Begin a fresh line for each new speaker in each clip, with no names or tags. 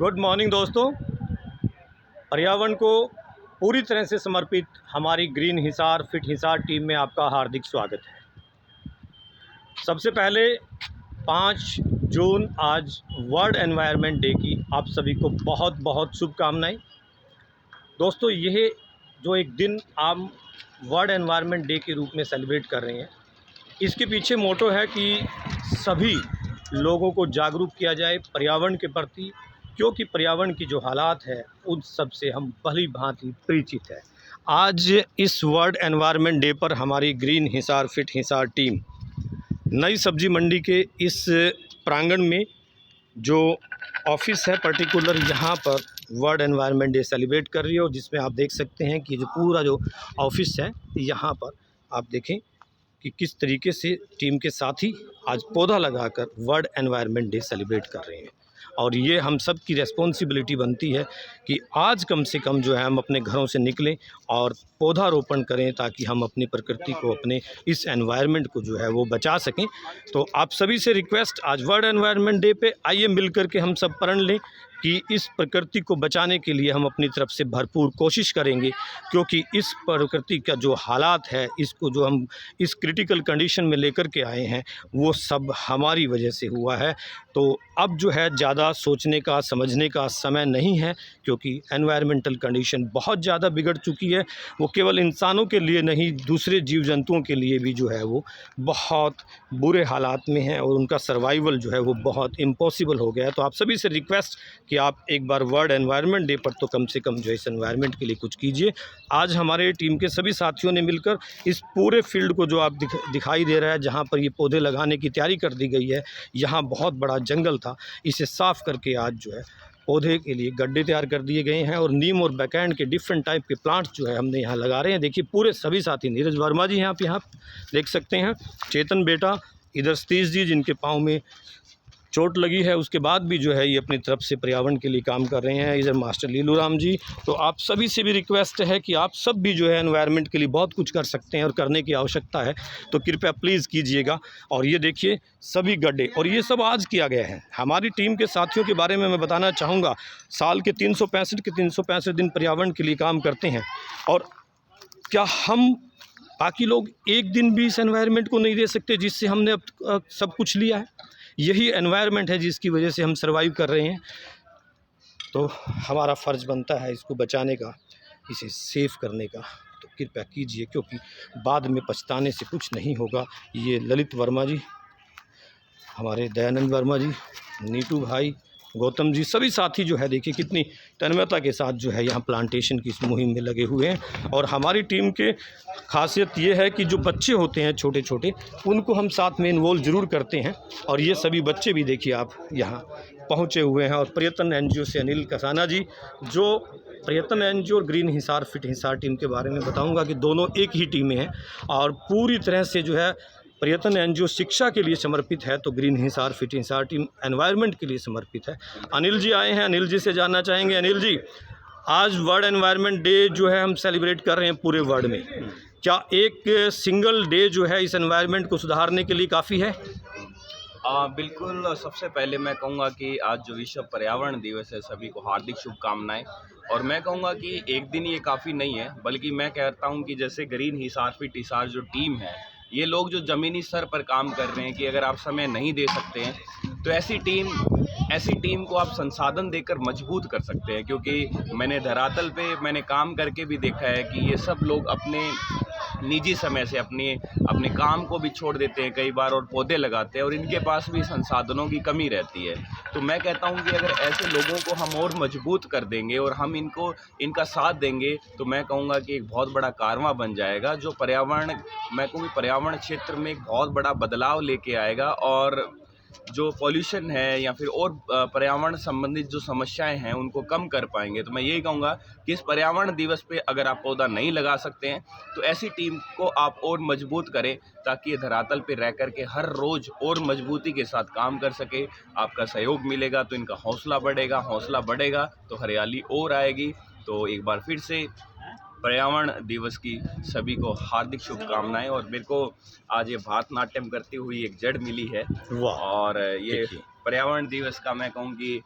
Good morning दोस्तों। पर्यावरण को पूरी तरह से समर्पित हमारी green Hisar fit Hisar team में आपका हार्दिक स्वागत है। सबसे पहले 5 जून आज वर्ल्ड एनवायरनमेंट डे की आप सभी को बहुत बहुत शुभकामनाएं। दोस्तों, यह जो एक दिन आप वर्ल्ड एनवायरनमेंट डे के रूप में सेलिब्रेट कर रहे हैं, इसके पीछे मोटो है कि सभी लोगों को जागरूक किया जाए पर्यावरण के प्रति, क्योंकि पर्यावरण की जो हालात है उन सब से हम भली भांति परिचित है। आज इस वर्ल्ड एनवायरनमेंट डे पर हमारी green Hisar fit Hisar team नई सब्जी मंडी के इस प्रांगण में जो ऑफिस है पर्टिकुलर यहाँ पर वर्ल्ड एनवायरनमेंट डे सेलिब्रेट कर रही है। और जिसमें आप देख सकते हैं कि जो पूरा जो ऑफिस है यहाँ पर आप देखें कि किस तरीके से टीम के साथी आज पौधा लगाकर वर्ल्ड एनवायरनमेंट डे सेलिब्रेट कर रहे हैं। और ये हम सब की रेस्पॉन्सिबिलिटी बनती है कि आज कम से कम जो है हम अपने घरों से निकलें और पौधारोपण करें, ताकि हम अपनी प्रकृति को, अपने इस एनवायरनमेंट को जो है वो बचा सकें। तो आप सभी से रिक्वेस्ट, आज वर्ल्ड एनवायरनमेंट डे पे आइए मिल कर के हम सब प्रण लें कि इस प्रकृति को बचाने के लिए हम अपनी तरफ से भरपूर कोशिश करेंगे, क्योंकि इस प्रकृति का जो हालात है, इसको जो हम इस क्रिटिकल कंडीशन में लेकर के आए हैं, वो सब हमारी वजह से हुआ है। तो अब जो है ज़्यादा सोचने का, समझने का समय नहीं है, क्योंकि एनवायरमेंटल कंडीशन बहुत ज़्यादा बिगड़ चुकी है। वो केवल इंसानों के लिए नहीं, दूसरे जीव जंतुओं के लिए भी जो है वो बहुत बुरे हालात में है और उनका सर्वाइवल जो है वो बहुत इम्पॉसिबल हो गया है। तो आप सभी से रिक्वेस्ट कि आप एक बार वर्ल्ड एनवायरनमेंट डे पर तो कम से कम जो इस एनवायरनमेंट के लिए कुछ कीजिए। आज हमारे टीम के सभी साथियों ने मिलकर इस पूरे फील्ड को, जो आप दिखाई दे रहा है, जहाँ पर ये पौधे लगाने की तैयारी कर दी गई है, यहाँ बहुत बड़ा जंगल था, इसे साफ़ करके आज जो है पौधे के लिए गड्ढे तैयार कर दिए गए हैं। और नीम और बैकएंड के डिफरेंट टाइप के प्लांट्स जो है हमने यहाँ लगा रहे हैं। देखिए पूरे सभी साथी, नीरज वर्मा जी यहाँ देख सकते हैं, चेतन बेटा, इधर सतीश जी जिनके पाँव में चोट लगी है, उसके बाद भी जो है ये अपनी तरफ से पर्यावरण के लिए काम कर रहे हैं। इधर मास्टर लीलू राम जी। तो आप सभी से भी रिक्वेस्ट है कि आप सब भी जो है एनवायरनमेंट के लिए बहुत कुछ कर सकते हैं और करने की आवश्यकता है, तो कृपया प्लीज़ कीजिएगा। और ये देखिए सभी गड्ढे, और ये सब आज किया गया है। हमारी टीम के साथियों के बारे में मैं बताना चाहूँगा, साल के 365 दिन पर्यावरण के लिए काम करते हैं। और क्या हम बाकी लोग एक दिन भी इस एनवायरनमेंट को नहीं दे सकते जिससे हमने अब सब कुछ लिया है? यही एनवायरनमेंट है जिसकी वजह से हम सर्वाइव कर रहे हैं। तो हमारा फ़र्ज़ बनता है इसको बचाने का, इसे सेव करने का। तो कृपया कीजिए, क्योंकि बाद में पछताने से कुछ नहीं होगा। ये ललित वर्मा जी, हमारे दयानंद वर्मा जी, नीटू भाई, गौतम जी, सभी साथी जो है देखिए कितनी तन्मयता के साथ जो है यहाँ प्लांटेशन की इस मुहिम में लगे हुए हैं। और हमारी टीम के खासियत ये है कि जो बच्चे होते हैं छोटे छोटे, उनको हम साथ में इन्वॉल्व ज़रूर करते हैं। और ये सभी बच्चे भी देखिए आप यहाँ पहुँचे हुए हैं। और पर्यटन एनजीओ से अनिल कसाना जी, जो पर्यटन एनजीओ और green Hisar fit Hisar team के बारे में बताऊँगा कि दोनों एक ही टीमें हैं और पूरी तरह से जो है पर्यटन एनजीओ शिक्षा के लिए समर्पित है, तो green Hisar fit Hisar team environment के लिए समर्पित है। अनिल जी आए हैं, अनिल जी से जानना चाहेंगे। अनिल जी, आज वर्ल्ड एनवायरनमेंट डे जो है हम सेलिब्रेट कर रहे हैं पूरे वर्ल्ड में, क्या एक सिंगल डे जो है इस एनवायरनमेंट को सुधारने के लिए काफ़ी है?
बिल्कुल। सबसे पहले मैं कहूँगा कि आज जो विश्व पर्यावरण दिवस है, सभी को हार्दिक शुभकामनाएं। और मैं कहूँगा कि एक दिन ये काफ़ी नहीं है, बल्कि मैं कहता हूँ कि जैसे ग्रीन हिसार फिट हिसार जो टीम है, ये लोग जो ज़मीनी स्तर पर काम कर रहे हैं कि अगर आप समय नहीं दे सकते हैं तो ऐसी टीम को आप संसाधन देकर मजबूत कर सकते हैं। क्योंकि मैंने धरातल पे काम करके भी देखा है कि ये सब लोग अपने निजी समय से अपने काम को भी छोड़ देते हैं कई बार और पौधे लगाते हैं, और इनके पास भी संसाधनों की कमी रहती है। तो मैं कहता हूं कि अगर ऐसे लोगों को हम और मजबूत कर देंगे और हम इनका साथ देंगे, तो मैं कहूँगा कि एक बहुत बड़ा कारवां बन जाएगा, जो पर्यावरण क्षेत्र में एक बहुत बड़ा बदलाव लेके आएगा। और जो पॉल्यूशन है या फिर और पर्यावरण संबंधित जो समस्याएं हैं उनको कम कर पाएंगे। तो मैं यही कहूँगा कि इस पर्यावरण दिवस पे अगर आप पौधा नहीं लगा सकते हैं तो ऐसी टीम को आप और मजबूत करें, ताकि ये धरातल पे रह कर के हर रोज़ और मजबूती के साथ काम कर सके। आपका सहयोग मिलेगा तो इनका हौसला बढ़ेगा तो हरियाली और आएगी। तो एक बार फिर से पर्यावरण दिवस की सभी को हार्दिक शुभकामनाएं। और मेरे को आज ये भारतनाट्यम करती हुई एक जड़ मिली है,
वाह,
और ये
देखिए
पर्यावरण दिवस का मैं कहूँ कि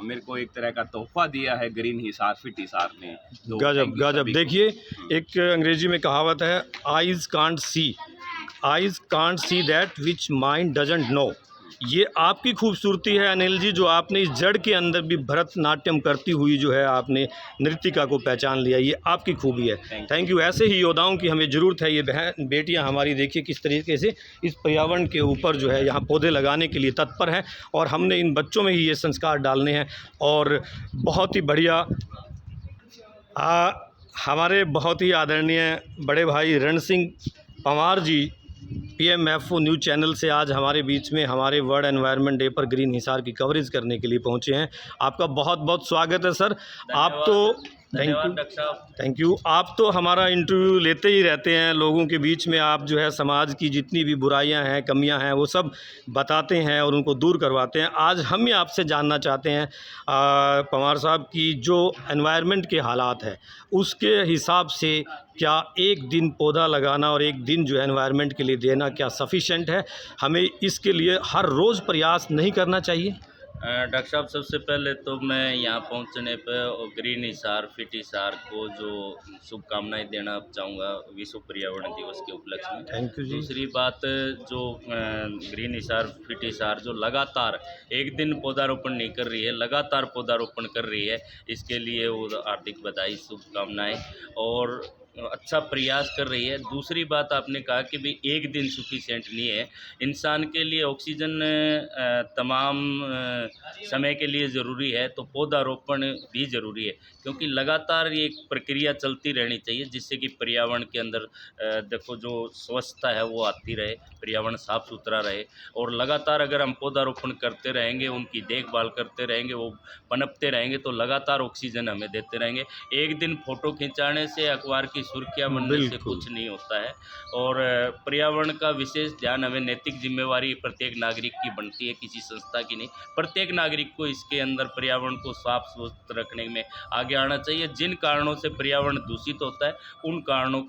मेरे को एक तरह का तोहफा दिया है ग्रीन हिसार फिट हिसार ने। तो
गजब
थैंक यू
गजब।
सभी को।
देखिए, एक अंग्रेजी में कहावत है, eyes can't see that which mind doesn't know. ये आपकी खूबसूरती है अनिल जी, जो आपने इस जड़ के अंदर भी भरतनाट्यम करती हुई जो है आपने नृत्यिका को पहचान लिया, ये आपकी खूबी है। Thank you. ऐसे ही योद्धाओं की हमें ज़रूरत है। ये बहन बेटियां हमारी देखिए किस तरीके से इस पर्यावरण के ऊपर जो है यहाँ पौधे लगाने के लिए तत्पर हैं, और हमने इन बच्चों में ही ये संस्कार डालने हैं। और बहुत ही बढ़िया, हमारे बहुत ही आदरणीय बड़े भाई रण सिंह पंवार जी PMFO न्यूज़ चैनल से आज हमारे बीच में हमारे वर्ल्ड एनवायरनमेंट डे पर ग्रीन हिसार की कवरेज करने के लिए पहुंचे हैं। आपका बहुत बहुत स्वागत है सर। आप तो थैंक यू। आप तो हमारा इंटरव्यू लेते ही रहते हैं, लोगों के बीच में आप जो है समाज की जितनी भी बुराइयां हैं, कमियां हैं, वो सब बताते हैं और उनको दूर करवाते हैं। आज हम ये आपसे जानना चाहते हैं पंवार साहब की जो एनवायरनमेंट के हालात है उसके हिसाब से क्या एक दिन पौधा लगाना और एक दिन जो है एनवायरनमेंट के लिए देना क्या सफिशेंट है? हमें इसके लिए हर रोज़ प्रयास नहीं करना चाहिए?
डॉक्टर साहब, सबसे पहले तो मैं यहाँ पहुँचने पर ग्रीन हिसार फिट हिसार को जो शुभकामनाएं देना चाहूँगा विश्व पर्यावरण दिवस के उपलक्ष्य में।
थैंक यू जी।
दूसरी बात, जो ग्रीन हिसार फिट हिसार जो लगातार एक दिन पौधारोपण नहीं कर रही है, लगातार पौधारोपण कर रही है, इसके लिए वो हार्दिक बधाई शुभकामनाएं, और अच्छा प्रयास कर रही है। दूसरी बात, आपने कहा कि भाई एक दिन सफिशिएंट नहीं है, इंसान के लिए ऑक्सीजन तमाम समय के लिए ज़रूरी है, तो पौधारोपण भी ज़रूरी है, क्योंकि लगातार ये एक प्रक्रिया चलती रहनी चाहिए, जिससे कि पर्यावरण के अंदर देखो जो स्वच्छता है वो आती रहे, पर्यावरण साफ़ सुथरा रहे। और लगातार अगर हम पौधारोपण करते रहेंगे, उनकी देखभाल करते रहेंगे, वो पनपते रहेंगे, तो लगातार ऑक्सीजन हमें देते रहेंगे। एक दिन फ़ोटो खिंचाने से, अखबार की सुर्खियाँ बनने से
बिल्कुल।
कुछ नहीं होता है। और पर्यावरण का विशेष ध्यान हमें, नैतिक जिम्मेवारी प्रत्येक नागरिक की बनती है, किसी संस्था की नहीं। प्रत्येक नागरिक को इसके अंदर पर्यावरण को साफ सुथरा रखने में आगे आना चाहिए। जिन कारणों से पर्यावरण दूषित होता है, उन कारणों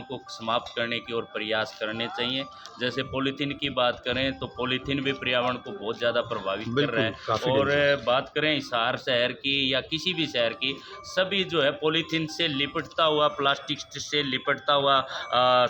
को समाप्त करने की ओर प्रयास करने चाहिए। जैसे पॉलीथीन की बात करें तो पॉलीथीन भी पर्यावरण को बहुत ज़्यादा प्रभावित कर रहा
बिल्कुल, काफ़ी
है। और
डेंजरस।
बात करें हिसार शहर की या किसी भी शहर की, सभी जो है पॉलीथीन से लिपटता हुआ, प्लास्टिक से लिपटता हुआ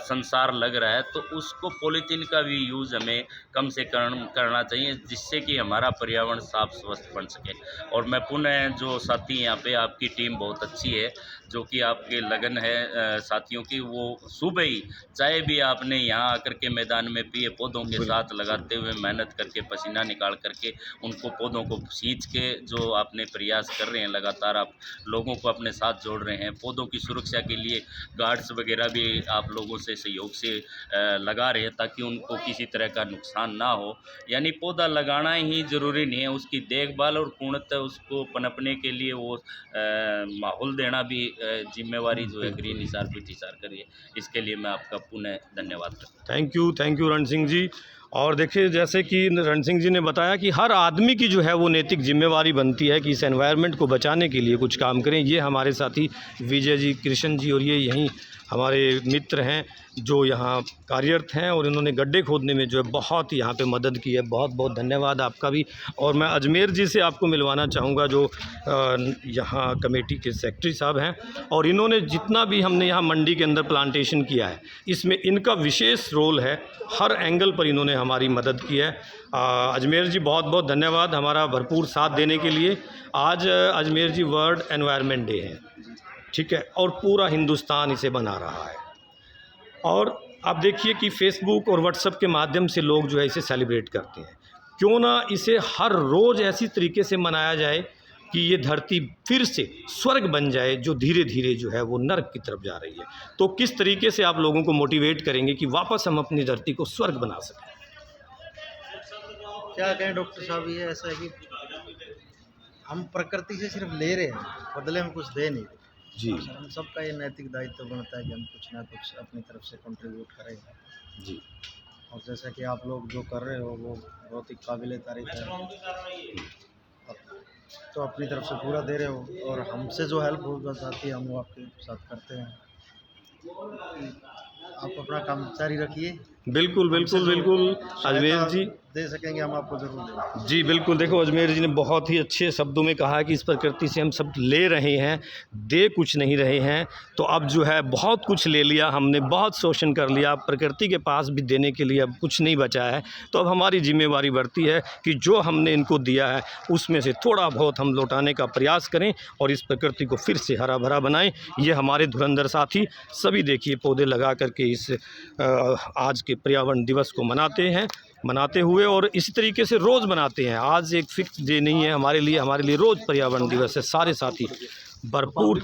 संसार लग रहा है, तो उसको पॉलीथीन का भी यूज़ हमें कम से कम करना चाहिए, जिससे कि हमारा पर्यावरण साफ स्वस्थ बन सके। और मैं पुनः जो साथी यहाँ पे, आपकी टीम बहुत अच्छी है, जो कि आपके लगन है साथियों की, वो सुबह ही चाय भी आपने यहाँ आकर के मैदान में पिए, पौधों के साथ लगाते हुए मेहनत करके, पसीना निकाल करके उनको पौधों को सींच के जो आपने प्रयास कर रहे हैं, लगातार आप लोगों को अपने साथ जोड़ रहे हैं। पौधों की सुरक्षा के लिए गार्ड्स वगैरह भी आप लोगों से सहयोग से लगा रहे हैं, ताकि उनको किसी तरह का नुकसान ना हो। यानी पौधा लगाना ही ज़रूरी नहीं है, उसकी देखभाल और पूर्णतः उसको पनपने के लिए वो माहौल देना भी जिम्मेवारी जो है ग्रीन हिसार फिट हिसार करिए। इसके लिए मैं आपका पुनः धन्यवाद करता हूँ।
थैंक यू रण सिंह जी। और देखिए, जैसे कि रण सिंह जी ने बताया कि हर आदमी की जो है वो नैतिक जिम्मेवारी बनती है कि इस एनवायरनमेंट को बचाने के लिए कुछ काम करें। ये हमारे साथी विजय जी, कृष्ण जी और ये यहीं हमारे मित्र हैं जो यहाँ कार्यरत हैं, और इन्होंने गड्ढे खोदने में जो है बहुत यहाँ पे मदद की है। बहुत बहुत धन्यवाद आपका भी। और मैं अजमेर जी से आपको मिलवाना चाहूँगा, जो यहाँ कमेटी के सेक्रेटरी साहब हैं, और इन्होंने जितना भी हमने यहाँ मंडी के अंदर प्लांटेशन किया है, इसमें इनका विशेष रोल है। हर एंगल पर इन्होंने हमारी मदद की है। अजमेर जी, बहुत बहुत धन्यवाद हमारा भरपूर साथ देने के लिए। आज अजमेर जी वर्ल्ड एनवायरनमेंट डे है, ठीक है, और पूरा हिंदुस्तान इसे मना रहा है। और आप देखिए कि फेसबुक और व्हाट्सएप के माध्यम से लोग जो है इसे सेलिब्रेट करते हैं। क्यों ना इसे हर रोज़ ऐसी तरीके से मनाया जाए कि ये धरती फिर से स्वर्ग बन जाए, जो धीरे धीरे जो है वो नर्क की तरफ जा रही है। तो किस तरीके से आप लोगों को मोटिवेट करेंगे कि वापस हम अपनी धरती को स्वर्ग बना सकें?
क्या कहें डॉक्टर साहब, ये ऐसा है कि हम प्रकृति से सिर्फ ले रहे हैं, बदले में कुछ दे नहीं रहे।
जी
हम सबका ये नैतिक दायित्व बनता है कि हम कुछ ना कुछ अपनी तरफ से कंट्रीब्यूट करें।
जी।
और जैसा कि आप लोग जो कर रहे हो वो बहुत ही काबिल तारीफ है। और तो अपनी तरफ से पूरा दे रहे हो, और हमसे जो हेल्प हो जाती है हम वो आपके साथ करते हैं। आप अपना काम जारी रखिए,
बिल्कुल
हमसे
बिल्कुल
जो
बिल्कुल
सहायता
अजमेर जी।
दे सकेंगे हम आपको ज़रूर देंगे।
जी बिल्कुल, देखो अजमेर जी ने बहुत ही अच्छे शब्दों में कहा कि इस प्रकृति से हम सब ले रहे हैं, दे कुछ नहीं रहे हैं। तो अब जो है बहुत कुछ ले लिया हमने, बहुत शोषण कर लिया, प्रकृति के पास भी देने के लिए अब कुछ नहीं बचा है। तो अब हमारी जिम्मेवारी बढ़ती है कि जो हमने इनको दिया है उसमें से थोड़ा बहुत हम लौटाने का प्रयास करें और इस प्रकृति को फिर से हरा भरा बनाएं। ये हमारे धुरंधर साथी सभी देखिए पौधे लगा करके इस आज के पर्यावरण दिवस को मनाते हुए, और इसी तरीके से रोज़ मनाते हैं। आज एक फिक्स डे नहीं है हमारे लिए रोज़ पर्यावरण दिवस है। सारे साथी भरपूर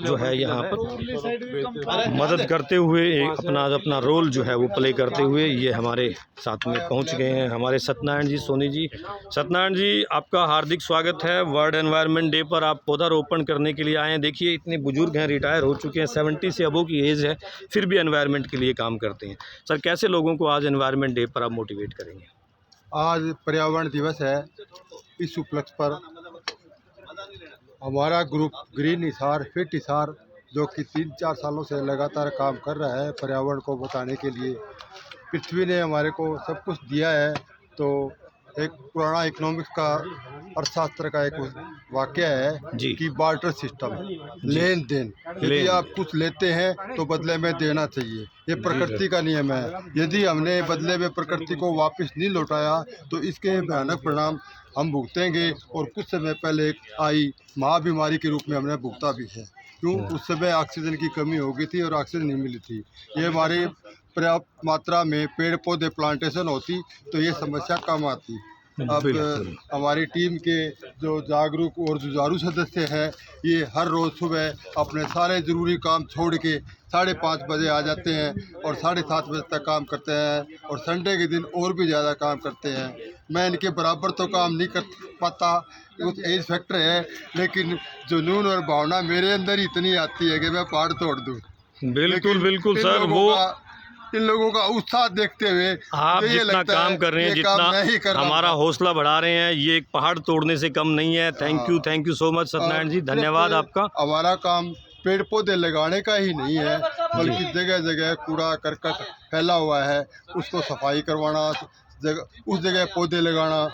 जो है यहाँ पर मदद करते हुए अपना रोल जो है वो प्ले करते हुए ये हमारे साथ में पहुँच गए हैं हमारे सत्यनारायण जी, सोनी जी। सत्यनारायण जी, आपका हार्दिक स्वागत है। वर्ल्ड एनवायरनमेंट डे पर आप पौधारोपण करने के लिए आए हैं। देखिए इतने बुजुर्ग हैं, रिटायर हो चुके हैं, 70 से अबव की एज है, फिर भी एनवायरनमेंट के लिए काम करते हैं। सर, कैसे लोगों को आज एनवायरनमेंट डे पर आप मोटिवेट करेंगे?
आज पर्यावरण दिवस है। इस उपलक्ष्य पर हमारा group green Hisar fit Hisar, जो कि 3-4 सालों से लगातार काम कर रहा है पर्यावरण को बचाने के लिए। पृथ्वी ने हमारे को सब कुछ दिया है। तो एक पुराना इकोनॉमिक्स का अर्थशास्त्र का एक वाक्य है
जी।
कि बार्टर सिस्टम, लेन देन। यदि आप कुछ लेते हैं तो बदले में देना चाहिए, ये प्रकृति का नियम है। यदि हमने बदले में प्रकृति को वापस नहीं लौटाया तो इसके भयानक परिणाम हम भुगतेंगे, और कुछ समय पहले आई महाबीमारी के रूप में हमने भुगता भी है। क्यों? उस समय ऑक्सीजन की कमी हो गई थी और ऑक्सीजन नहीं मिली थी। ये हमारी पर्याप्त मात्रा में पेड़ पौधे प्लांटेशन होती तो ये समस्या कम आती। अब हमारी टीम के जो जागरूक और जुझारू सदस्य हैं, ये हर रोज़ सुबह अपने सारे ज़रूरी काम छोड़ के 5:30 बजे आ जाते हैं और 7:30 बजे तक काम करते हैं, और संडे के दिन और भी ज़्यादा काम करते हैं। मैं इनके बराबर तो काम नहीं कर पाता, कुछ एज फैक्टर है, लेकिन जुनून और भावना मेरे अंदर इतनी आती है कि मैं पहाड़ तोड़ दूँ।
बिल्कुल बिल्कुल सर, वो
इन लोगों का उत्साह देखते हुए
आप
मुझे ये
जितना
लगता
काम
है
कर रहे हैं,
ये काम मैं ही कर
जितना
रहा हूं।
हमारा हौसला बढ़ा रहे हैं, ये एक पहाड़ तोड़ने से कम नहीं है। Thank you so much Satyanarayan ji, धन्यवाद आपका।
हमारा काम पेड़ पौधे लगाने का ही नहीं है, बल्कि जगह जगह कूड़ा करकट फैला हुआ है, उसको सफाई करवाना, उस जगह पौधे लगाना।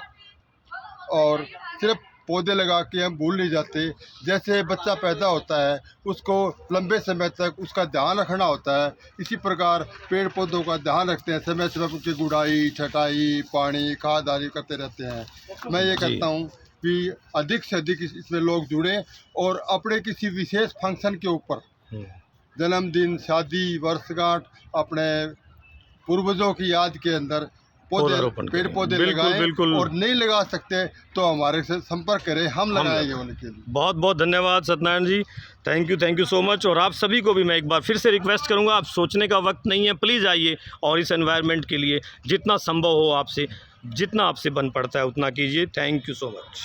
और सिर्फ पौधे लगा के हम भूल नहीं जाते। जैसे बच्चा पैदा होता है उसको लंबे समय तक उसका ध्यान रखना होता है, इसी प्रकार पेड़ पौधों का ध्यान रखते हैं, समय समय पर उनकी गुड़ाई, छटाई, पानी, खाद आदि करते रहते हैं। मैं ये कहता हूँ कि अधिक से अधिक इसमें लोग जुड़ें और अपने किसी विशेष फंक्शन के ऊपर, जन्मदिन, शादी, वर्षगांठ, अपने पूर्वजों की याद के अंदर पेड़ पौधे लगाएं।
बिल्कुल।
और नहीं लगा सकते तो हमारे से संपर्क करें, हम लगाएंगे उनके लिए।
बहुत बहुत धन्यवाद सत्यनारायण जी, थैंक यू सो मच। और आप सभी को भी मैं एक बार फिर से रिक्वेस्ट करूंगा, आप सोचने का वक्त नहीं है, प्लीज़ आइए और इस एनवायरनमेंट के लिए जितना संभव हो आपसे, जितना आपसे बन पड़ता है उतना कीजिए। Thank you so much.